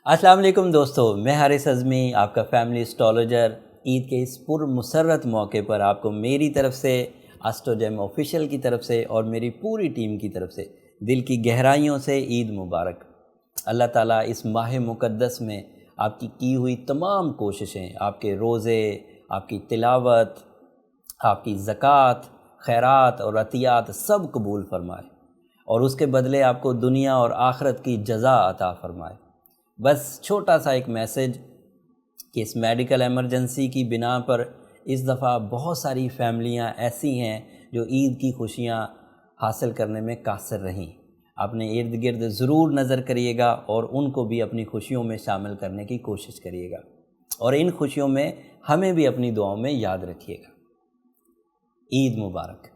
السلام علیکم دوستو، میں حارث اعظمی، آپ کا فیملی اسٹرالوجر۔ عید کے اس پر مسرت موقع پر آپ کو میری طرف سے، اسٹروجیم آفیشیل کی طرف سے اور میری پوری ٹیم کی طرف سے دل کی گہرائیوں سے عید مبارک۔ اللہ تعالیٰ اس ماہ مقدس میں آپ کی ہوئی تمام کوششیں، آپ کے روزے، آپ کی تلاوت، آپ کی زکوٰۃ، خیرات اور عطیات سب قبول فرمائے اور اس کے بدلے آپ کو دنیا اور آخرت کی جزا عطا فرمائے۔ بس چھوٹا سا ایک میسج کہ اس میڈیکل ایمرجنسی کی بنا پر اس دفعہ بہت ساری فیملیاں ایسی ہیں جو عید کی خوشیاں حاصل کرنے میں قاصر رہیں۔ اپنے ارد گرد ضرور نظر کریے گا اور ان کو بھی اپنی خوشیوں میں شامل کرنے کی کوشش کریے گا، اور ان خوشیوں میں ہمیں بھی اپنی دعاؤں میں یاد رکھیے گا۔ عید مبارک۔